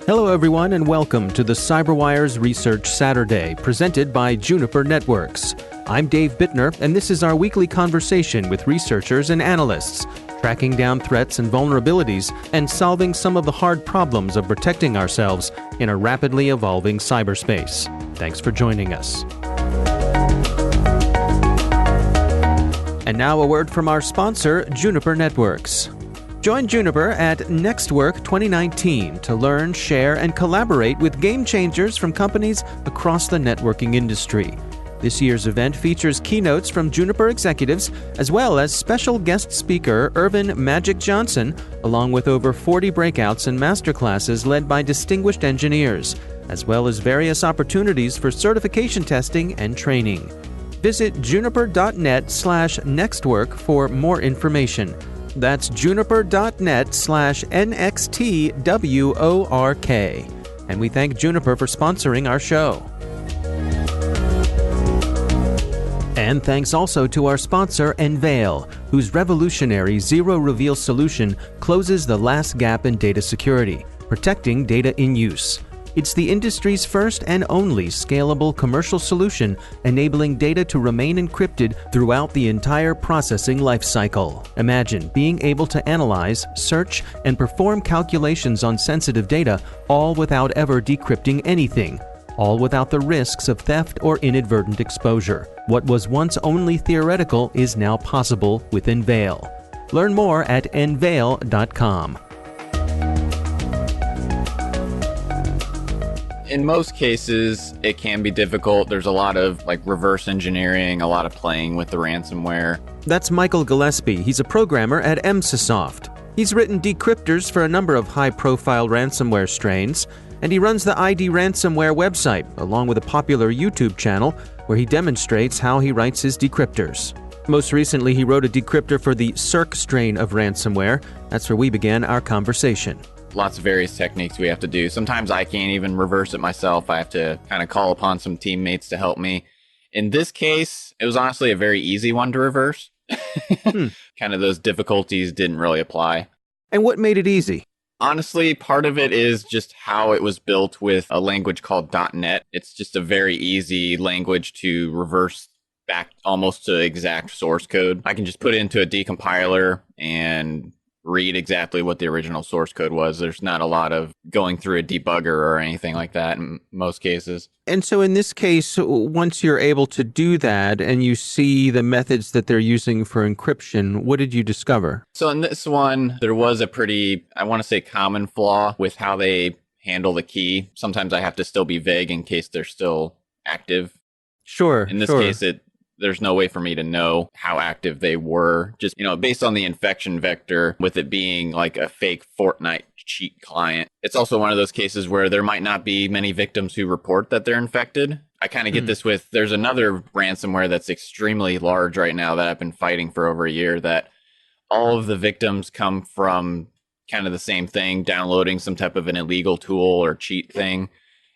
Hello everyone and welcome to the CyberWire's Research Saturday, presented by Juniper Networks. I'm Dave Bittner, and this is our weekly conversation with researchers and analysts, tracking down threats and vulnerabilities and solving some of the hard problems of protecting ourselves in a rapidly evolving cyberspace. Thanks for joining us. And now a word from our sponsor, Juniper Networks. Join Juniper at NextWork 2019 to learn, share, and collaborate with game changers from companies across the networking industry. This year's event features keynotes from Juniper executives, as well as special guest speaker Irvin Magic Johnson, along with over 40 breakouts and masterclasses led by distinguished engineers, as well as various opportunities for certification testing and training. Visit juniper.net/nextwork for more information. That's juniper.net/NXTWORK. And we thank Juniper for sponsoring our show. And thanks also to our sponsor, Enveil, whose revolutionary zero-reveal solution closes the last gap in data security, protecting data in use. It's the industry's first and only scalable commercial solution, enabling data to remain encrypted throughout the entire processing lifecycle. Imagine being able to analyze, search, and perform calculations on sensitive data, all without ever decrypting anything, all without the risks of theft or inadvertent exposure. What was once only theoretical is now possible with Enveil. Learn more at enveil.com. In most cases, it can be difficult. There's a lot of reverse engineering, a lot of playing with the ransomware. That's Michael Gillespie. He's a programmer at Emsisoft. He's written decryptors for a number of high-profile ransomware strains, and he runs the ID Ransomware website, along with a popular YouTube channel where he demonstrates how he writes his decryptors. Most recently, he wrote a decryptor for the Syrk strain of ransomware. That's where we began our conversation. Lots of various techniques we have to do. Sometimes I can't even reverse it myself. I have to kind of call upon some teammates to help me. In this case, it was honestly a very easy one to reverse. Kind of those difficulties didn't really apply. And what made it easy? Honestly, part of it is just how it was built with a language called .NET. It's just a very easy language to reverse back almost to exact source code. I can just put it into a decompiler and read exactly what the original source code was. There's not a lot of going through a debugger or anything like that in most cases. And so in this case, once you're able to do that and you see the methods that they're using for encryption, what did you discover? So in this one, there was a pretty, I want to say, common flaw with how they handle the key. Sometimes I have to still be vague in case they're still active. Sure. In this case, there's no way for me to know how active they were. Just, based on the infection vector, with it being like a fake Fortnite cheat client. It's also one of those cases where there might not be many victims who report that they're infected. I kind of get this with, there's another ransomware that's extremely large right now that I've been fighting for over a year, that all of the victims come from kind of the same thing, downloading some type of an illegal tool or cheat thing.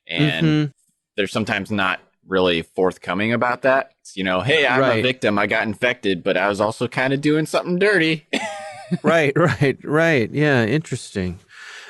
And they're sometimes not really forthcoming about that. Hey, I'm a victim. I got infected, but I was also kind of doing something dirty. Right. Yeah, interesting.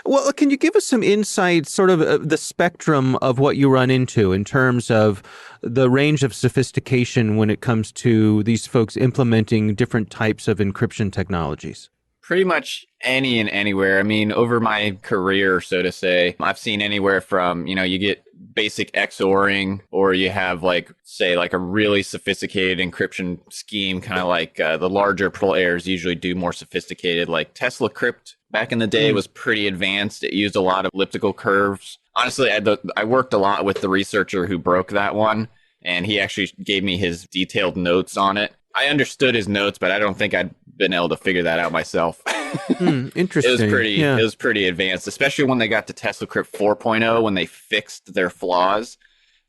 Well, can you give us some insight, sort of the spectrum of what you run into in terms of the range of sophistication when it comes to these folks implementing different types of encryption technologies? Pretty much any and anywhere. I mean, over my career, so to say, I've seen anywhere from, you get basic XORing, or you have a really sophisticated encryption scheme, kind of like the larger players usually do more sophisticated, like Tesla Crypt back in the day was pretty advanced. It used a lot of elliptical curves. Honestly, I worked a lot with the researcher who broke that one, and he actually gave me his detailed notes on it. I understood his notes, but I don't think I'd been able to figure that out myself. Interesting. It was pretty advanced, especially when they got to Tesla Crypt 4.0, when they fixed their flaws.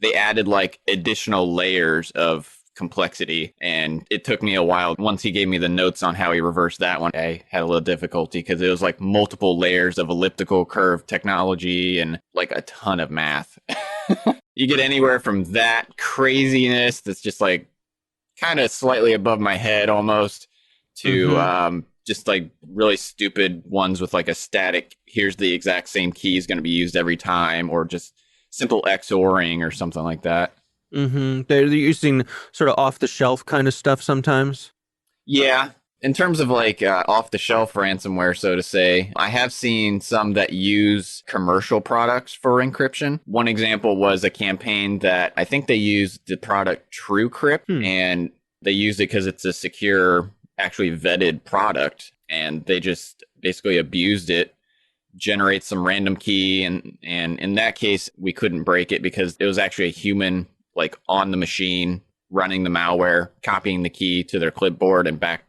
They added additional layers of complexity, and it took me a while. Once he gave me the notes on how he reversed that one, I had a little difficulty because it was multiple layers of elliptical curve technology and a ton of math. You get anywhere from that craziness that's just kind of slightly above my head almost to just like really stupid ones with like a static, here's the exact same key is going to be used every time, or just simple XORing or something like that. They're using sort of off-the-shelf kind of stuff sometimes. Yeah. In terms of like off-the-shelf ransomware, so to say, I have seen some that use commercial products for encryption. One example was a campaign that I think they used the product TrueCrypt, and they used it because it's a secure, actually vetted product, and they just basically abused it, generate some random key, and in that case, we couldn't break it because it was actually a human like on the machine running the malware, copying the key to their clipboard and back,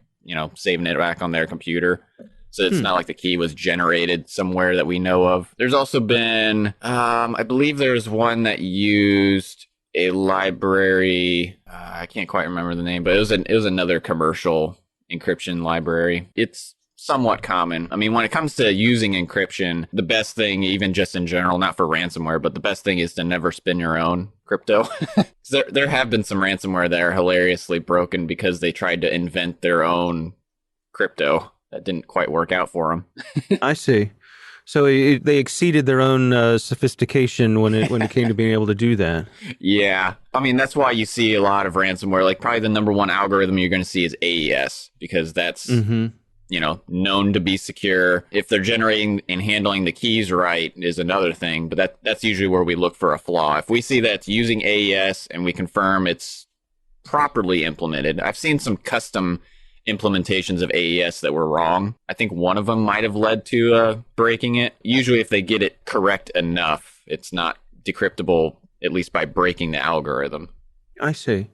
saving it back on their computer. So it's not like the key was generated somewhere that we know of. There's also been, I believe there's one that used a library. I can't quite remember the name, but it was another commercial encryption library. It's somewhat common. I mean, when it comes to using encryption, the best thing, even just in general, not for ransomware, but the best thing is to never spin your own crypto. There have been some ransomware that are hilariously broken because they tried to invent their own crypto. That didn't quite work out for them. I see. So they exceeded their own sophistication when it came to being able to do that. Yeah. I mean, that's why you see a lot of ransomware. Like probably the number one algorithm you're going to see is AES, because that's known to be secure. If they're generating and handling the keys right is another thing, but that's usually where we look for a flaw. If we see that it's using AES and we confirm it's properly implemented, I've seen some custom implementations of AES that were wrong. I think one of them might have led to breaking it. Usually if they get it correct enough, it's not decryptable, at least by breaking the algorithm. I see.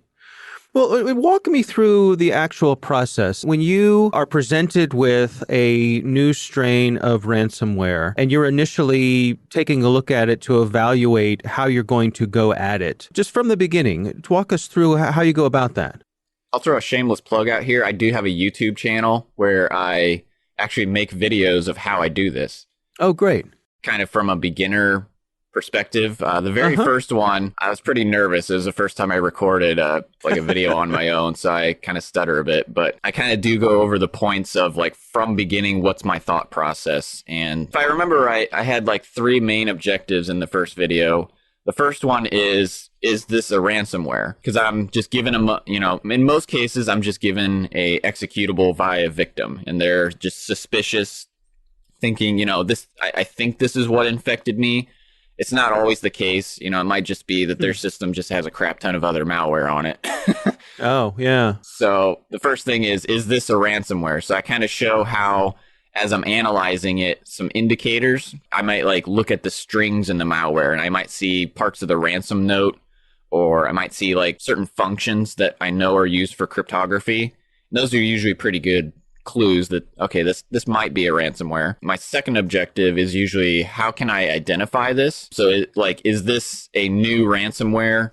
Well, walk me through the actual process. When you are presented with a new strain of ransomware and you're initially taking a look at it to evaluate how you're going to go at it, just from the beginning, walk us through how you go about that. I'll throw a shameless plug out here. I do have a YouTube channel where I actually make videos of how I do this. Oh, great. Kind of from a beginner perspective. The very first one, I was pretty nervous. It was the first time I recorded like a video on my own, so I kind of stutter a bit. But I kind of do go over the points of like from beginning, what's my thought process. And if I remember right, I had like 3 main objectives in the first video. The first one is this a ransomware? Because I'm just giving them, in most cases, I'm just given a executable via victim, and they're just suspicious, thinking, I think this is what infected me. It's not always the case. It might just be that their system just has a crap ton of other malware on it. Oh, yeah. So the first thing is this a ransomware? So I kind of show how, as I'm analyzing it, some indicators. I might like look at the strings in the malware, and I might see parts of the ransom note, or I might see like certain functions that I know are used for cryptography. Those are usually pretty good clues that, okay, this might be a ransomware. My second objective is usually, how can I identify this? So is this a new ransomware,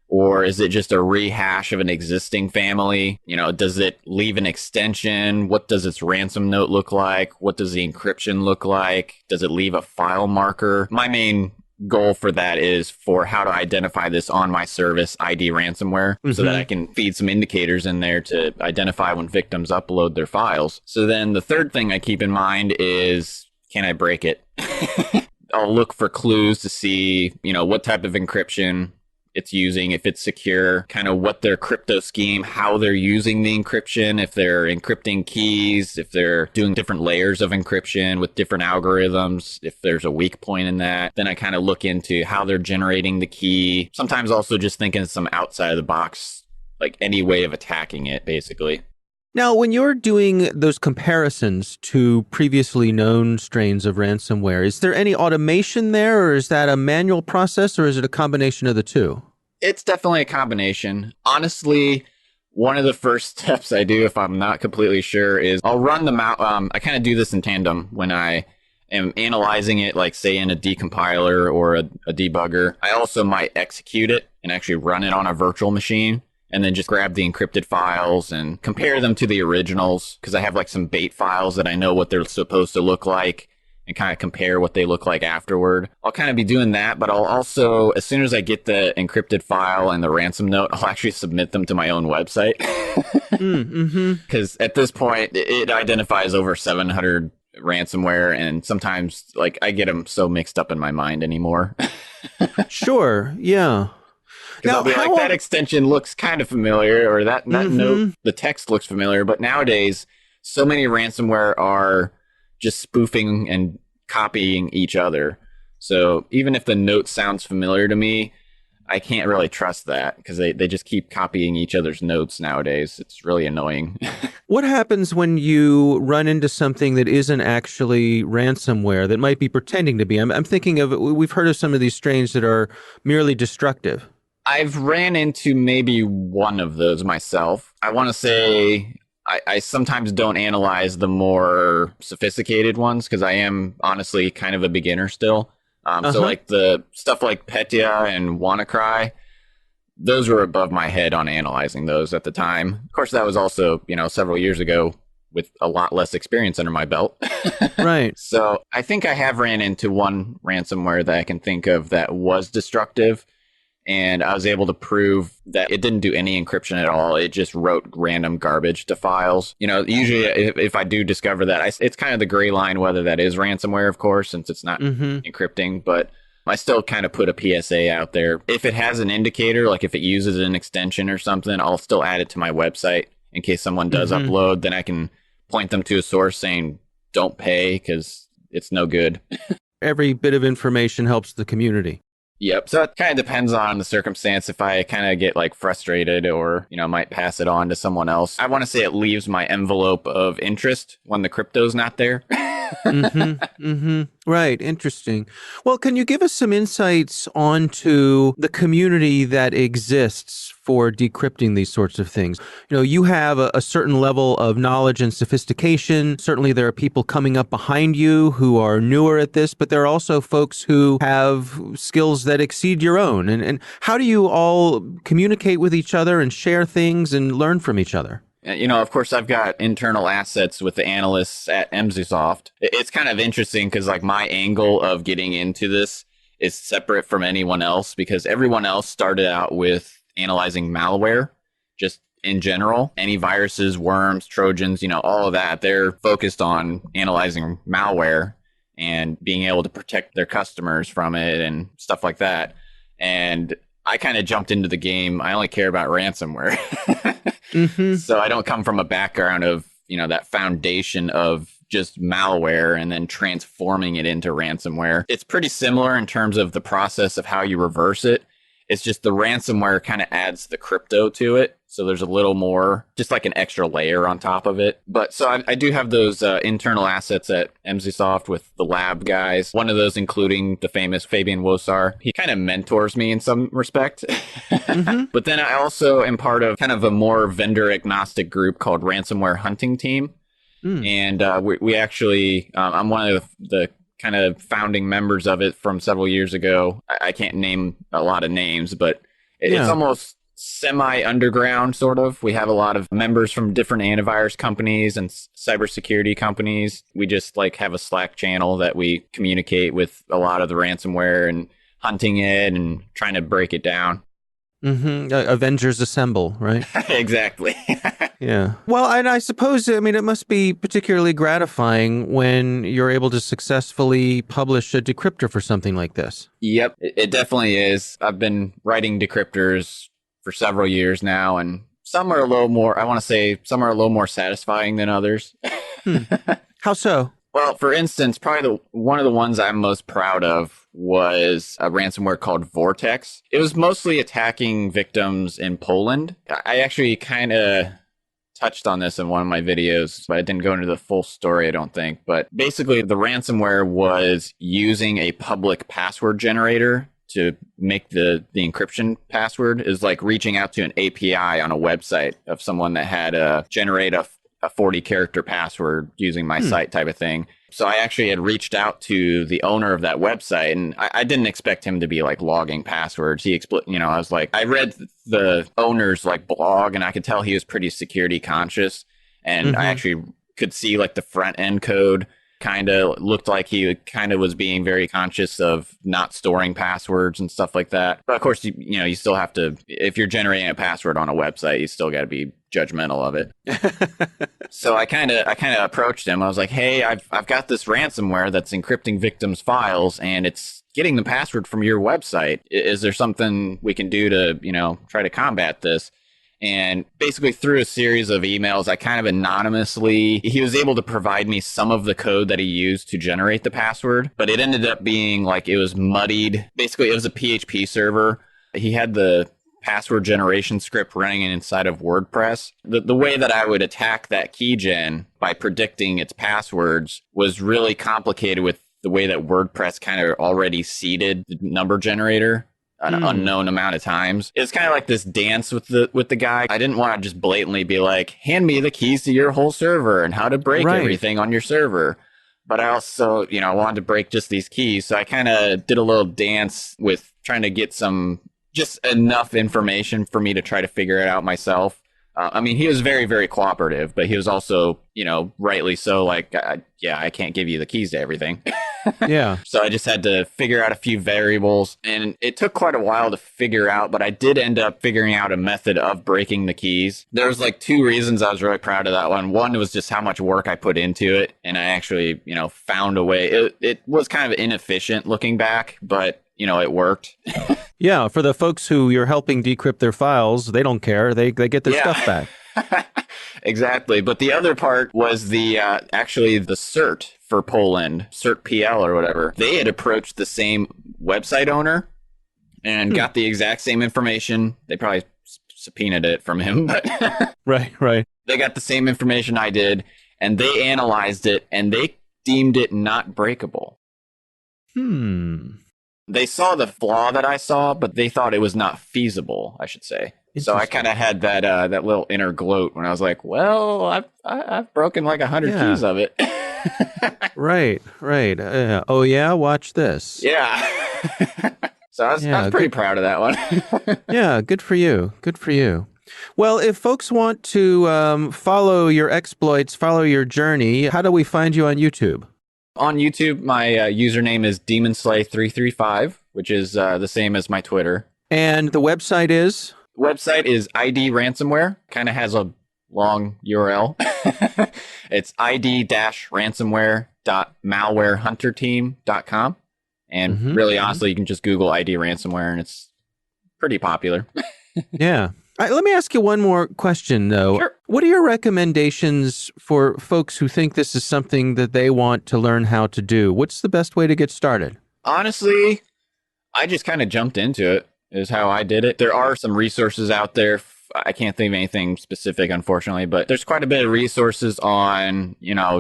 or is it just a rehash of an existing family? Does it leave an extension? What does its ransom note look like? What does the encryption look like? Does it leave a file marker? My main goal for that is for how to identify this on my service, ID Ransomware, so that I can feed some indicators in there to identify when victims upload their files. So then the third thing I keep in mind is, can I break it? I'll look for clues to see, what type of encryption it's using, if it's secure, kind of what their crypto scheme, how they're using the encryption, if they're encrypting keys, if they're doing different layers of encryption with different algorithms, if there's a weak point in that. Then I kind of look into how they're generating the key. Sometimes also just thinking of some outside of the box, like any way of attacking it, basically. Now, when you're doing those comparisons to previously known strains of ransomware, is there any automation there, or is that a manual process, or is it a combination of the two? It's definitely a combination. Honestly, one of the first steps I do, if I'm not completely sure, is I'll run them out. I kind of do this in tandem when I am analyzing it, like say in a decompiler or a debugger. I also might execute it and actually run it on a virtual machine, and then just grab the encrypted files and compare them to the originals, because I have like some bait files that I know what they're supposed to look like. and kind of compare what they look like afterward. I'll kind of be doing that, but I'll also, as soon as I get the encrypted file and the ransom note, I'll actually submit them to my own website. Because at this point, it identifies over 700 ransomware, and sometimes like I get them so mixed up in my mind anymore. Sure, yeah. Because I'll be like, that extension looks kind of familiar, or that note, the text looks familiar. But nowadays, so many ransomware are just spoofing and copying each other. So even if the note sounds familiar to me, I can't really trust that because they just keep copying each other's notes nowadays. It's really annoying. What happens when you run into something that isn't actually ransomware that might be pretending to be? I'm thinking of, we've heard of some of these strains that are merely destructive. I've ran into maybe one of those myself. I want to say I sometimes don't analyze the more sophisticated ones because I am honestly kind of a beginner still. So like the stuff like Petya and WannaCry, those were above my head on analyzing those at the time. Of course, that was also, several years ago with a lot less experience under my belt. Right. So I think I have ran into one ransomware that I can think of that was destructive. And I was able to prove that it didn't do any encryption at all. It just wrote random garbage to files. Usually if I do discover that, it's kind of the gray line whether that is ransomware, of course, since it's not encrypting. But I still kind of put a PSA out there. If it has an indicator, like if it uses an extension or something, I'll still add it to my website in case someone does upload. Then I can point them to a source saying, don't pay because it's no good. Every bit of information helps the community. Yep. So it kind of depends on the circumstance. If I kind of get like frustrated or, might pass it on to someone else, I want to say it leaves my envelope of interest when the crypto's not there. Right. Interesting. Well, can you give us some insights onto the community that exists for decrypting these sorts of things? You have a certain level of knowledge and sophistication. Certainly there are people coming up behind you who are newer at this, but there are also folks who have skills that exceed your own. And how do you all communicate with each other and share things and learn from each other? Of course, I've got internal assets with the analysts at Emsisoft. It's kind of interesting because like my angle of getting into this is separate from anyone else because everyone else started out with analyzing malware, just in general. Any viruses, worms, Trojans, all of that. They're focused on analyzing malware and being able to protect their customers from it and stuff like that. And I kind of jumped into the game. I only care about ransomware. So I don't come from a background of, that foundation of just malware and then transforming it into ransomware. It's pretty similar in terms of the process of how you reverse it. It's just the ransomware kind of adds the crypto to it. So there's a little more, just like an extra layer on top of it. But so I do have those internal assets at Emsisoft with the lab guys. One of those including the famous Fabian Wosar. He kind of mentors me in some respect. But then I also am part of kind of a more vendor agnostic group called Ransomware Hunting Team. And we actually, I'm one of the kind of founding members of it from several years ago. I can't name a lot of names, but it's almost semi-underground, sort of. We have a lot of members from different antivirus companies and cybersecurity companies. We just like have a Slack channel that we communicate with a lot of the ransomware and hunting it and trying to break it down. Avengers assemble, right? Exactly. Yeah. Well, and I suppose, it must be particularly gratifying when you're able to successfully publish a decryptor for something like this. Yep, it definitely is. I've been writing decryptors for several years now, and some are a little more, I want to say, some are a little more satisfying than others. How so? Well, for instance, probably one of the ones I'm most proud of was a ransomware called Vortex. It was mostly attacking victims in Poland. I actually kind of touched on this in one of my videos, but I didn't go into the full story, I don't think. But basically, the ransomware was using a public password generator to make the encryption password. Is like reaching out to an API on a website of someone that had generate a 40-character password using my site type of thing. So I actually had reached out to the owner of that website, and I didn't expect him to be like logging passwords. I was like, I read the owner's like blog, and I could tell he was pretty security conscious. And I actually could see like the front end code. Kind of looked like he kind of was being very conscious of not storing passwords and stuff like that. But of course, you still have to, if you're generating a password on a website, you still got to be judgmental of it. So I kind of approached him. I was like, hey, I've got this ransomware that's encrypting victims' files, and it's getting the password from your website. Is there something we can do to, try to combat this? And basically through a series of emails, I kind of anonymously, he was able to provide me some of the code that he used to generate the password, but it ended up being like it was muddied. Basically, it was a PHP server. He had the password generation script running inside of WordPress. The way that I would attack that keygen by predicting its passwords was really complicated with the way that WordPress kind of already seeded the number generator an unknown amount of times. It's kind of like this dance with the guy. I didn't want to just blatantly be like, hand me the keys to your whole server and how to break everything on your server. But I also, wanted to break just these keys. So I kind of did a little dance with trying to get just enough information for me to try to figure it out myself. He was very, very cooperative, but he was also, rightly so, like, I can't give you the keys to everything. Yeah. So I just had to figure out a few variables, and it took quite a while to figure out, but I did end up figuring out a method of breaking the keys. There was like 2 reasons I was really proud of that one. One was just how much work I put into it, and I actually, found a way. It was kind of inefficient looking back, but it worked. Yeah, for the folks who you're helping decrypt their files, they don't care. They get their stuff back. Exactly. But the other part was the CERT for Poland, CERT PL or whatever. They had approached the same website owner and got the exact same information. They probably subpoenaed it from him. But Right. They got the same information I did, and they analyzed it, and they deemed it not breakable. They saw the flaw that I saw, but they thought it was not feasible, I should say. So I kind of had that little inner gloat when I was like, well, I've broken like 100 keys of it. Right. Oh, yeah? Watch this. Yeah. So I was pretty proud of that one. Yeah, good for you. Well, if folks want to follow your exploits, follow your journey, how do we find you on YouTube? On YouTube, my username is DemonSlay335, which is the same as my Twitter. And the website is? Website is ID Ransomware. Kind of has a long URL. It's id-ransomware.malwarehunterteam.com. And really, honestly, you can just Google ID Ransomware, and it's pretty popular. Yeah. Let me ask you one more question, though. Sure. What are your recommendations for folks who think this is something that they want to learn how to do? What's the best way to get started? Honestly, I just kind of jumped into it, is how I did it. There are some resources out there. I can't think of anything specific, unfortunately, but there's quite a bit of resources on,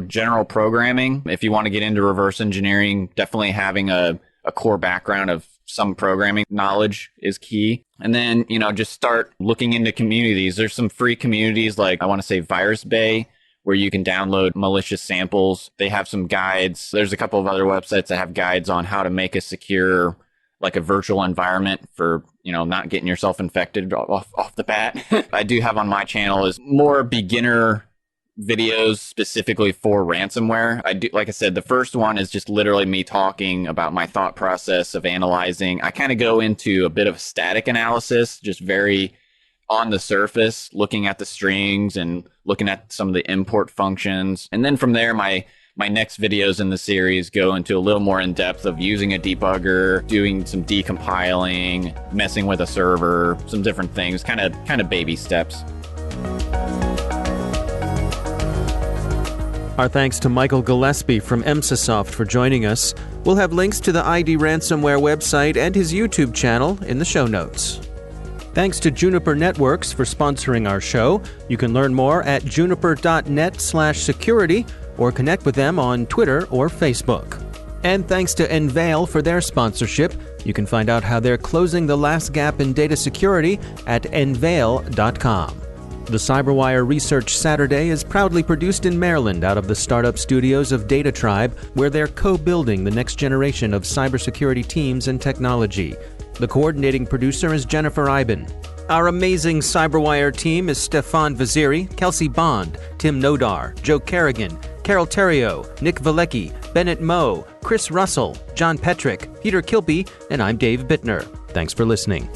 general programming. If you want to get into reverse engineering, definitely having a core background of some programming knowledge is key. And then, just start looking into communities. There's some free communities like, I want to say Virus Bay, where you can download malicious samples. They have some guides. There's a couple of other websites that have guides on how to make a secure, like a virtual environment for, not getting yourself infected off the bat. I do have on my channel is more beginner videos specifically for ransomware. I do, like I said, the first one is just literally me talking about my thought process of analyzing. I kind of go into a bit of static analysis, just very on the surface, looking at the strings and looking at some of the import functions. And then from there, my next videos in the series go into a little more in depth of using a debugger, doing some decompiling, messing with a server, some different things, kind of baby steps. Our thanks to Michael Gillespie from Emsisoft for joining us. We'll have links to the ID Ransomware website and his YouTube channel in the show notes. Thanks to Juniper Networks for sponsoring our show. You can learn more at juniper.net/security or connect with them on Twitter or Facebook. And thanks to Enveil for their sponsorship. You can find out how they're closing the last gap in data security at enveil.com. The CyberWire Research Saturday is proudly produced in Maryland out of the startup studios of Data Tribe, where they're co-building the next generation of cybersecurity teams and technology. The coordinating producer is Jennifer Iben. Our amazing CyberWire team is Stefan Vaziri, Kelsey Bond, Tim Nodar, Joe Kerrigan, Carol Terrio, Nick Valecki, Bennett Moe, Chris Russell, John Petrick, Peter Kilby, and I'm Dave Bittner. Thanks for listening.